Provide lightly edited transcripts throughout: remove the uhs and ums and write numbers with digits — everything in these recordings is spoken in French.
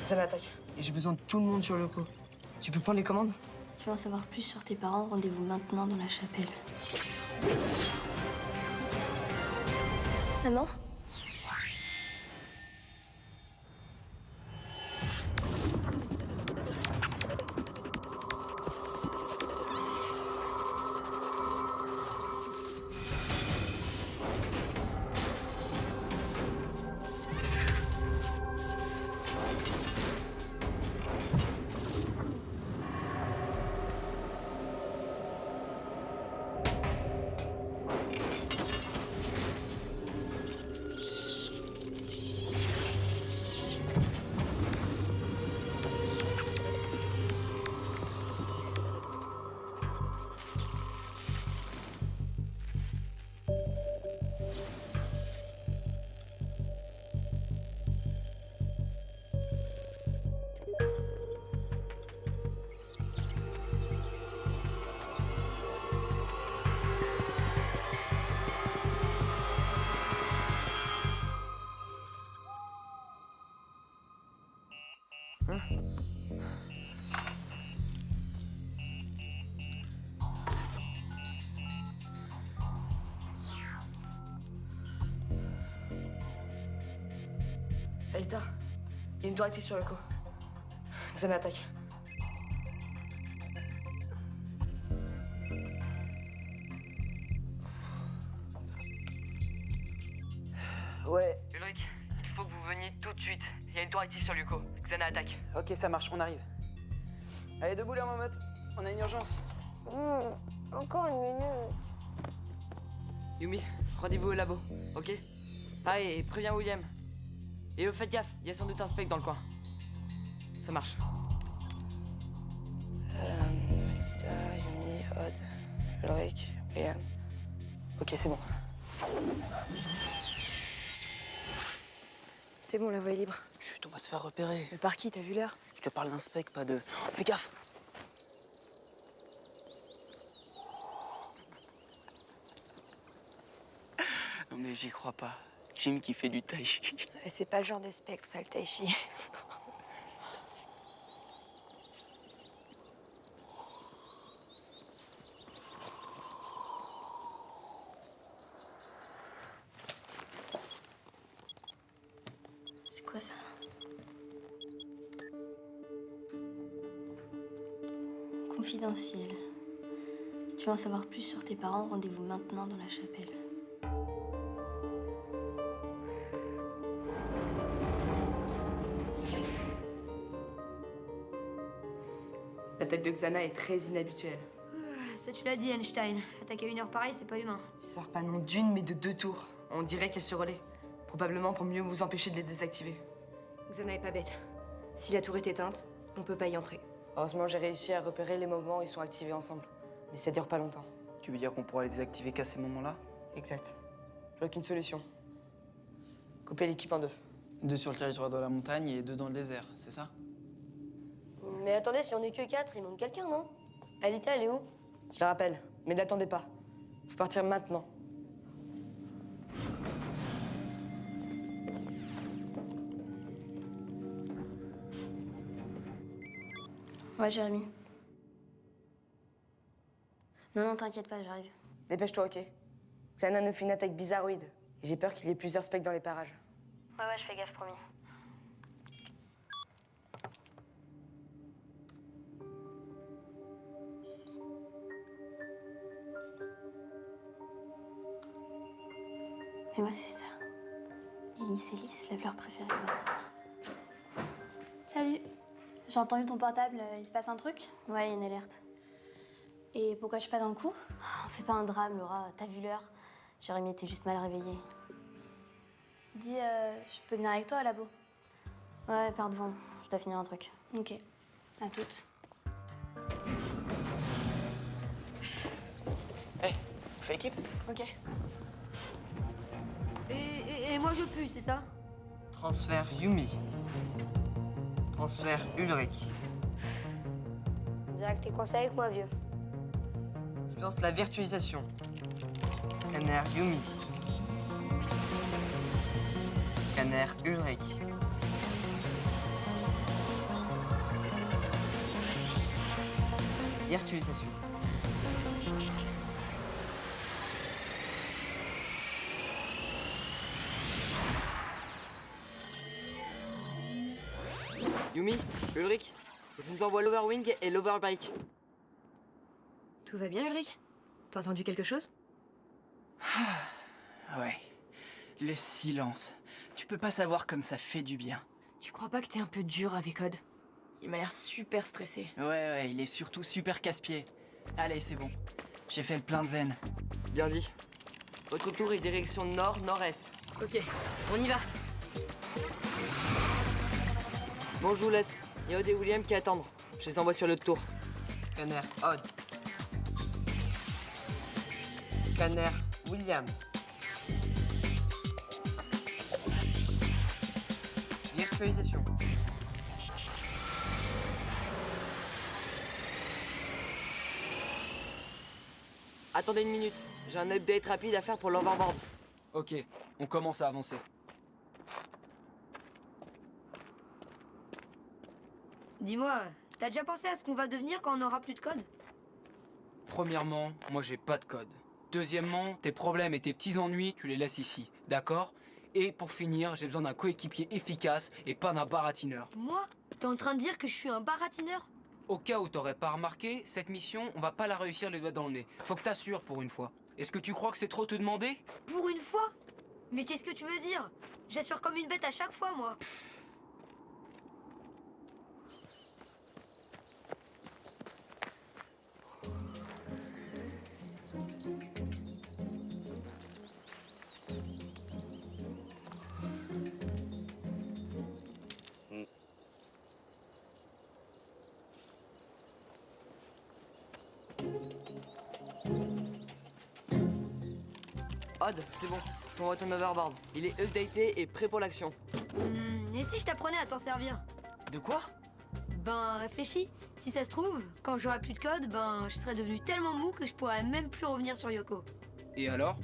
Xana attaque. Et j'ai besoin de tout le monde sur le coup. Tu peux prendre les commandes? Si tu veux en savoir plus sur tes parents, rendez-vous maintenant dans la chapelle. Maman? Elta, il y a une tour active sur le coup. Xana attaque. Ouais, Ulrich, il faut que vous veniez tout de suite. Il y a une tour active sur Luco. Xana attaque. ok, ça marche, on arrive. Allez, debout la mamotte, on a une urgence. Encore une minute. Yumi, rendez-vous au labo, ok? Ah, et préviens William. Et faites gaffe, il y a sans doute un spec dans le coin. Ça marche. Yumi, Odd, Ulrich, William. Ok, c'est bon. C'est bon, la voie est libre. Chut, on va se faire repérer. Mais par qui? T'as vu l'heure? Je te parle d'un spec, pas de... Fais gaffe. Non mais j'y crois pas. Jim qui fait du tai chi. C'est pas le genre de spectre, ça, le tai chi. C'est quoi ça? Confidentiel. Si tu veux en savoir plus sur tes parents, rendez-vous maintenant dans la chapelle. L'attaque de Xana est très inhabituelle. Ça, tu l'as dit, Einstein. Attaquer à une heure pareille, c'est pas humain. Il sort pas non d'une, mais de 2 tours. On dirait qu'elle se relaie. Probablement pour mieux vous empêcher de les désactiver. Xana est pas bête. Si la tour est éteinte, on peut pas y entrer. Heureusement, j'ai réussi à repérer les moments où ils sont activés ensemble. Mais ça dure pas longtemps. Tu veux dire qu'on pourra les désactiver qu'à ces moments-là? Exact. Je vois qu'une solution. Couper l'équipe en deux. 2 sur le territoire de la montagne et 2 dans le désert, c'est ça? Mais attendez, si on est que 4, il manque quelqu'un, non? Alita, elle est où? Je la rappelle, mais n'attendez pas. Faut partir maintenant. Ouais, Jérémy. Non, t'inquiète pas, j'arrive. Dépêche-toi, ok? Xana nous fait une attaque bizarroïde. Et j'ai peur qu'il y ait plusieurs specs dans les parages. Ouais, je fais gaffe, promis. Mais moi, c'est ça. Lily, c'est Lys, la fleur préférée de ma part. Salut. J'ai entendu ton portable, il se passe un truc? Ouais, il y a une alerte. Et pourquoi je suis pas dans le coup? On fait pas un drame, Laura. T'as vu l'heure? Jérémy était juste mal réveillé. Dis, je peux venir avec toi au labo? Ouais, pars devant. Je dois finir un truc. Ok. À toutes. Hé, on fait équipe? Ok. Et moi, je pue, c'est ça? Transfert Yumi. Transfert Ulrich. On dirait que t'es coincé avec moi, vieux. Je lance la virtualisation. Scanner Yumi. Scanner Ulrich. Virtualisation. Yumi, Ulrich, je vous envoie l'Overwing et l'Overbike. Tout va bien, Ulrich? T'as entendu quelque chose? Ouais. Le silence. Tu peux pas savoir comme ça fait du bien. Tu crois pas que t'es un peu dur avec Odd? Il m'a l'air super stressé. Ouais, il est surtout super casse-pied. Allez, c'est bon. J'ai fait le plein de zen. Bien dit. Votre tour est direction nord-nord-est. Ok, on y va. Bon, je vous laisse. Il y a Odd et William qui attendent. Je les envoie sur le tour. Scanner Odd. Scanner William. Virtualisation. Attendez une minute. J'ai un update rapide à faire pour l'overboard. Ok, on commence à avancer. Dis-moi, t'as déjà pensé à ce qu'on va devenir quand on n'aura plus de code? Premièrement, moi j'ai pas de code. Deuxièmement, tes problèmes et tes petits ennuis, tu les laisses ici, d'accord? Et pour finir, j'ai besoin d'un coéquipier efficace et pas d'un baratineur. Moi? T'es en train de dire que je suis un baratineur? Au cas où t'aurais pas remarqué, cette mission, on va pas la réussir les doigts dans le nez. Faut que t'assures pour une fois. Est-ce que tu crois que c'est trop te demander? Pour une fois? Mais qu'est-ce que tu veux dire? J'assure comme une bête à chaque fois, moi. Odd, c'est bon. Je t'envoie ton overboard. Il est updaté et prêt pour l'action. Et si je t'apprenais à t'en servir? De quoi? Ben, réfléchis. Si ça se trouve, quand j'aurai plus de code, ben, je serai devenu tellement mou que je pourrais même plus revenir sur Yoko. Et alors?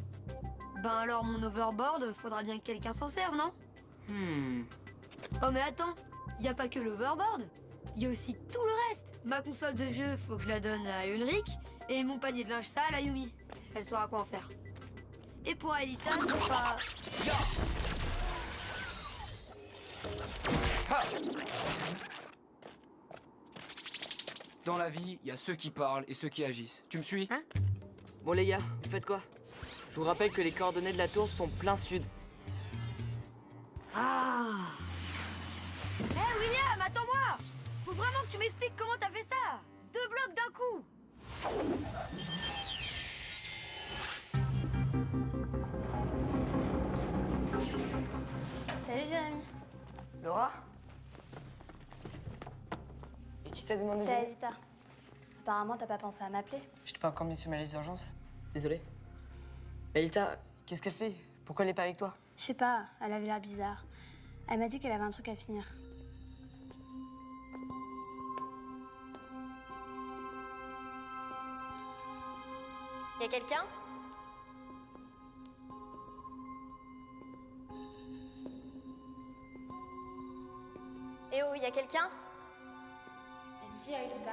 Ben alors, mon overboard, faudra bien que quelqu'un s'en serve, non? Oh mais attends, y a pas que l'overboard. Y a aussi tout le reste. Ma console de jeu, faut que je la donne à Ulrich. Et mon panier de linge sale à Yumi. Elle saura quoi en faire. Et pour Aelita, c'est pas... Dans la vie, il y a ceux qui parlent et ceux qui agissent. Tu me suis? Hein? Bon les gars, vous faites quoi? Je vous rappelle que les coordonnées de la tour sont plein sud. Ah. Hé William, attends-moi. Faut vraiment que tu m'expliques comment t'as fait ça. 2 blocs d'un coup. Salut Jérémy. Laura? Et qui t'a demandé C'est de... Aelita. Apparemment, t'as pas pensé à m'appeler. Je t'ai pas encore mis sur ma liste d'urgence. Désolé. Elita, qu'est-ce qu'elle fait? Pourquoi elle est pas avec toi? Je sais pas, elle avait l'air bizarre. Elle m'a dit qu'elle avait un truc à finir. Y a quelqu'un? Eh oh, y a quelqu'un? Ici, Aelita.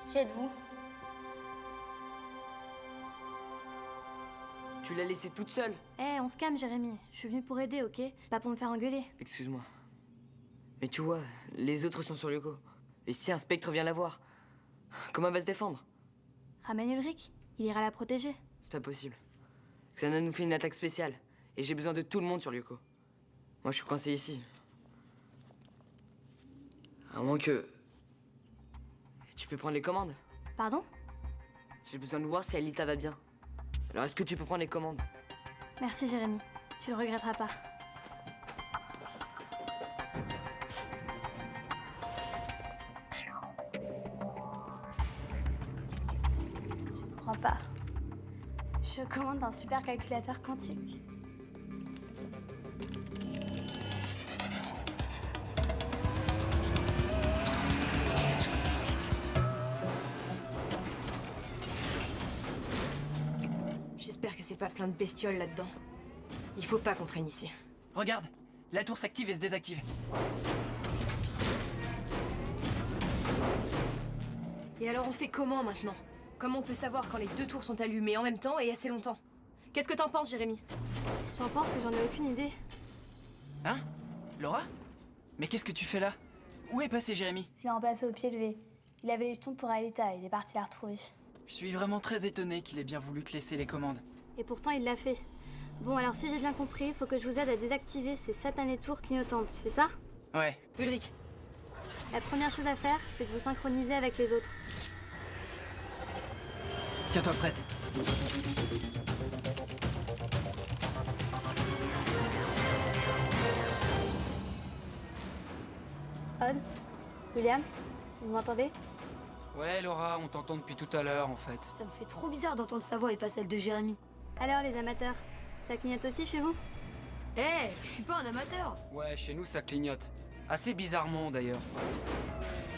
Qui êtes-vous? Tu l'as laissée toute seule. Eh, on se calme, Jérémy. Je suis venue pour aider, ok? Pas pour me faire engueuler. Excuse-moi. Mais tu vois, les autres sont sur Yoko. Et si un spectre vient la voir, comment elle va se défendre? Ramène Ulrich. Il ira la protéger. C'est pas possible. Xana nous fait une attaque spéciale. Et j'ai besoin de tout le monde sur Yoko. Moi, je suis coincé ici. À moins que... Tu peux prendre les commandes? Pardon? J'ai besoin de voir si Aelita va bien. Alors, est-ce que tu peux prendre les commandes? Merci, Jérémy. Tu le regretteras pas. Je comprends pas. Je commande un super calculateur quantique. J'espère que c'est pas plein de bestioles là-dedans. Il faut pas qu'on traîne ici. Regarde, La tour s'active et se désactive. Et alors on fait comment maintenant? Comment on peut savoir quand les deux tours sont allumées en même temps et assez longtemps? Qu'est-ce que t'en penses, Jérémy? J'en pense que j'en ai aucune idée. Hein? Laura? Mais qu'est-ce que tu fais là? Où est passé Jérémy? Je l'ai remplacé au pied levé. Il avait les jetons pour Aelita, il est parti la retrouver. Je suis vraiment très étonné qu'il ait bien voulu te laisser les commandes. Et pourtant, il l'a fait. Bon, alors si j'ai bien compris, faut que je vous aide à désactiver ces satanées tours clignotantes, c'est ça? Ouais. Ulrich, La première chose à faire, c'est de vous synchroniser avec les autres. Tiens-toi prête. Odd? William? Vous m'entendez? Ouais, Laura, on t'entend depuis tout à l'heure, en fait. Ça me fait trop bizarre d'entendre sa voix et pas celle de Jérémy. Alors, les amateurs, ça clignote aussi chez vous? Eh, je suis pas un amateur. Ouais, chez nous, ça clignote. Assez bizarrement, d'ailleurs.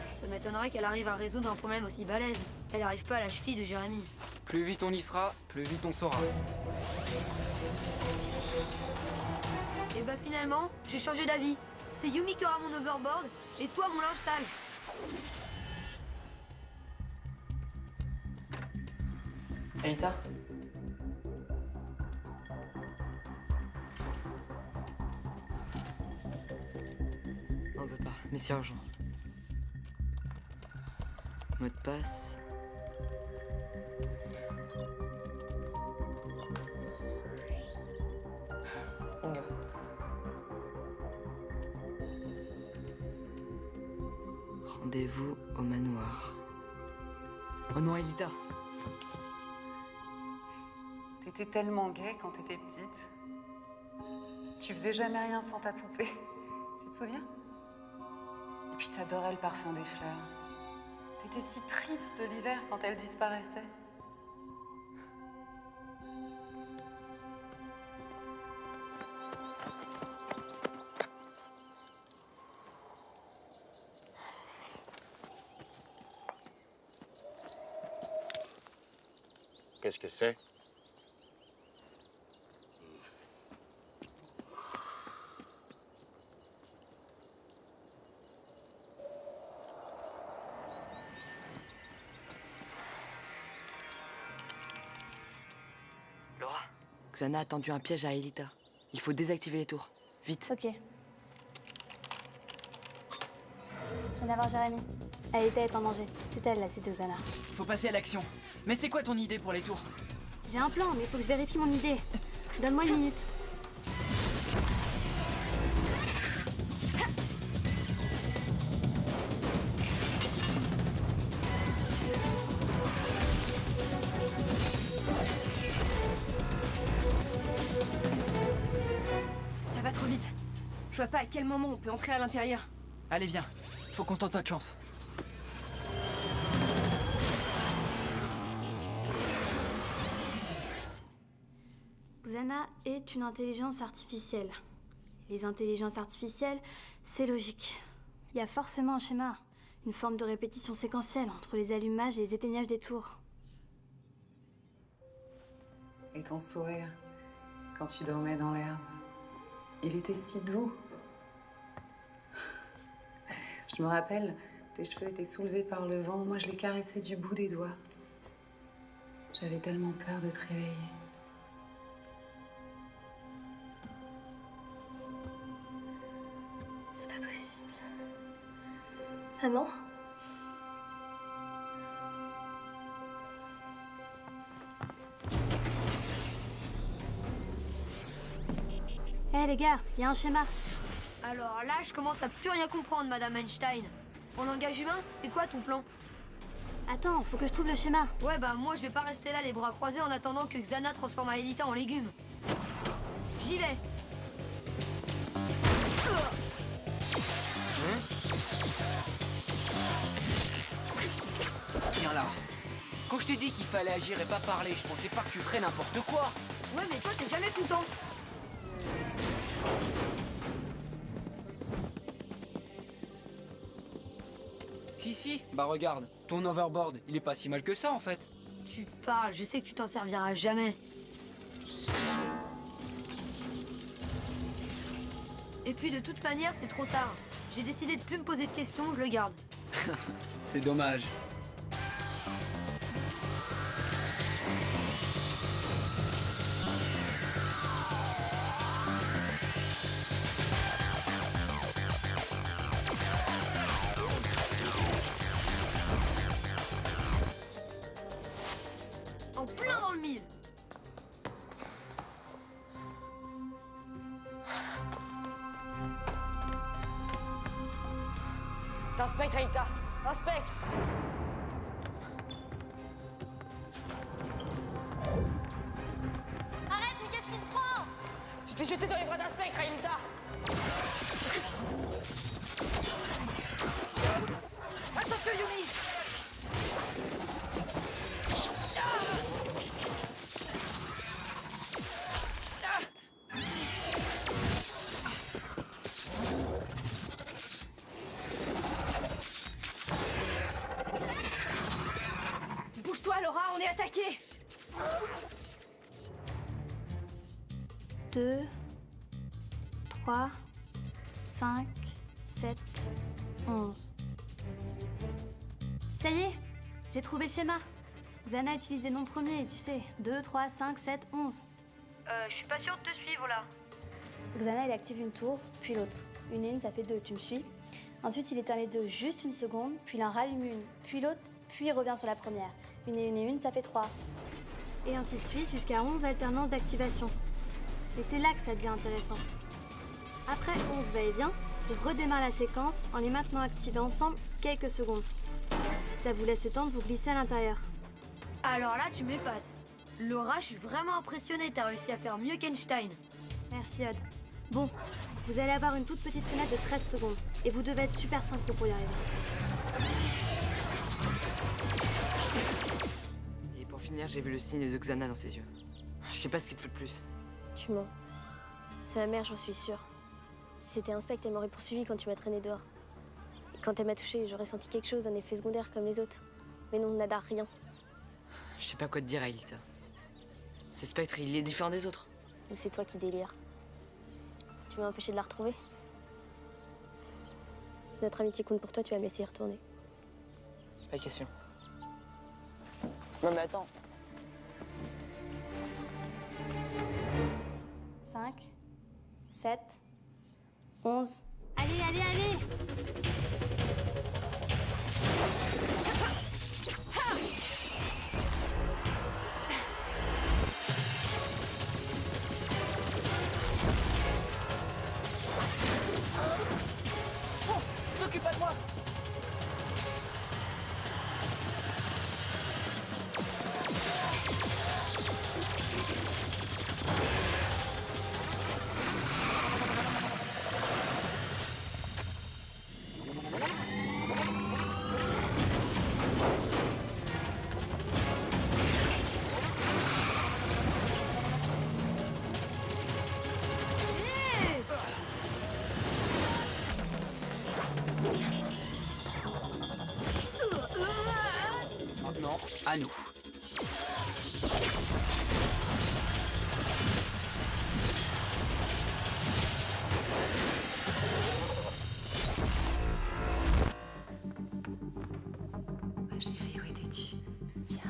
Ça m'étonnerait qu'elle arrive à résoudre un problème aussi balèze. Elle arrive pas à la cheville de Jérémy. Plus vite on y sera, plus vite on saura. Et bah finalement, j'ai changé d'avis. C'est Yumi qui aura mon overboard et toi mon linge sale. Aelita? On veut pas, mais c'est urgent. Mot de passe. Bingo. Rendez-vous au manoir. Oh non, Aelita. T'étais tellement gaie quand t'étais petite. Tu faisais jamais rien sans ta poupée. Tu te souviens? Et puis t'adorais le parfum des fleurs. T'étais si triste l'hiver quand elles disparaissaient. Qu'est-ce que c'est? Laura? Xana a tendu un piège à Aelita. Il faut désactiver les tours. Vite. Ok. Je viens d'avoir Jérémy. Aelita est en danger. C'est elle, la cité Xana. Faut passer à l'action. Mais c'est quoi ton idée pour les tours? J'ai un plan, mais il faut que je vérifie mon idée. Donne-moi une minute. ça va trop vite. Je vois pas à quel moment on peut entrer à l'intérieur. Allez, viens. Faut qu'on tente notre chance. Xana est une intelligence artificielle. Les intelligences artificielles, c'est logique. Il y a forcément un schéma, une forme de répétition séquentielle entre les allumages et les éteignages des tours. Et ton sourire, quand tu dormais dans l'herbe, il était si doux. Je me rappelle, tes cheveux étaient soulevés par le vent. Moi, je les caressais du bout des doigts. J'avais tellement peur de te réveiller. C'est pas possible. Maman? Hé les gars, il y a un schéma. Alors là, je commence à plus rien comprendre, Madame Einstein. En langage humain, c'est quoi ton plan? Attends, faut que je trouve le schéma. Ouais, bah moi je vais pas rester là les bras croisés en attendant que Xana transforme Aelita en légumes. J'y vais. Tiens là. Quand je t'ai dit qu'il fallait agir et pas parler, je pensais pas que tu ferais n'importe quoi. Ouais, mais toi t'es jamais content. Si, bah regarde, ton overboard, il est pas si mal que ça en fait. Tu parles, je sais que tu t'en serviras jamais. Et puis de toute manière, c'est trop tard. J'ai décidé de plus me poser de questions, je le garde. C'est dommage. En plein dans le mille. C'est un spectre, Aïta. Un spectre. Arrête, mais qu'est-ce qui te prend? Je t'ai jeté dans les bras d'un spectre, Aïta. Attention, Yumi. Bouge-toi, Laura, on est attaqué. 2, 3, 5, 7, 11. Ça y est, j'ai trouvé le schéma. Xana utilise les nombres premiers, tu sais. 2, 3, 5, 7, 11. Je suis pas sûre de te suivre là. Xana, il active une tour, puis l'autre. Une et une, ça fait 2, tu me suis? Ensuite, il éteint les deux juste une seconde, puis il en rallume une, puis l'autre, puis il revient sur la première. Une et une, ça fait 3. Et ainsi de suite jusqu'à 11 alternances d'activation. Et c'est là que ça devient intéressant. Après 11 va-et-vient, il redémarre la séquence en les maintenant activés ensemble quelques secondes. Ça vous laisse le temps de vous glisser à l'intérieur. Alors là, tu m'épates. Laura, je suis vraiment impressionnée, t'as réussi à faire mieux qu'Einstein. Merci Odd. Bon, vous allez avoir une toute petite fenêtre de 13 secondes. Et vous devez être super synchro pour y arriver. Et pour finir, j'ai vu le signe de Xana dans ses yeux. Je sais pas ce qu'il te fait de plus. Tu mens. C'est ma mère, j'en suis sûre. Si c'était un spectre, elle m'aurait poursuivi quand tu m'as traîné dehors. Et quand elle m'a touché, j'aurais senti quelque chose, un effet secondaire comme les autres. Mais non, nada, rien. Je sais pas quoi te dire, Aïlita. Ce spectre, il est différent des autres. Ou c'est toi qui délires. Tu veux m'empêcher de la retrouver? Si notre amitié compte pour toi, tu vas me laisser y retourner. Pas question. Non mais attends. 5, 7, 11. Allez, allez, allez! T'occupe pas de moi. Maintenant, à nous. Ma chérie, où étais-tu? Viens.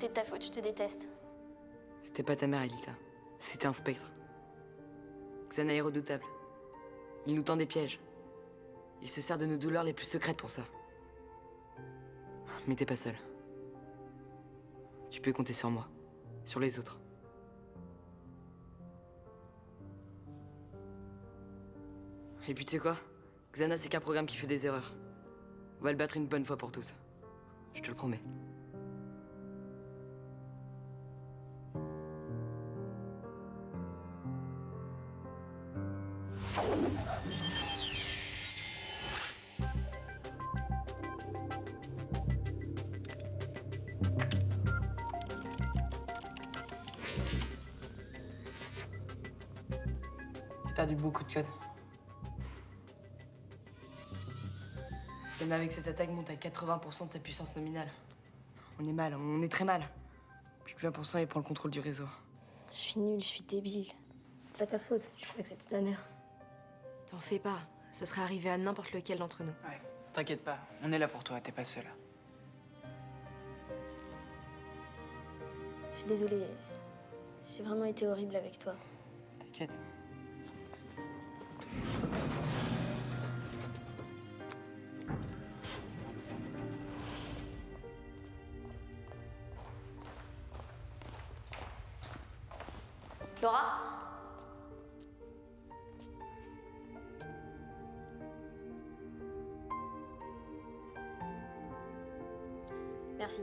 Tout est de ta faute, je te déteste. C'était pas ta mère, Elita. C'était un spectre. Xana est redoutable. Il nous tend des pièges. Il se sert de nos douleurs les plus secrètes pour ça. Mais t'es pas seul. Tu peux compter sur moi. Sur les autres. Et puis tu sais quoi? Xana, c'est qu'un programme qui fait des erreurs. On va le battre une bonne fois pour toutes. Je te le promets. J'ai perdu beaucoup de code. Xana, avec cette attaque, monte à 80% de sa puissance nominale. On est mal, on est très mal. Puis que 20%, il prend le contrôle du réseau. Je suis nulle, je suis débile. C'est pas ta faute, je croyais que c'était ta mère. T'en fais pas. Ce serait arrivé à n'importe lequel d'entre nous. Ouais, t'inquiète pas, on est là pour toi, t'es pas seul. Je suis désolée. J'ai vraiment été horrible avec toi. T'inquiète. Laura? Merci.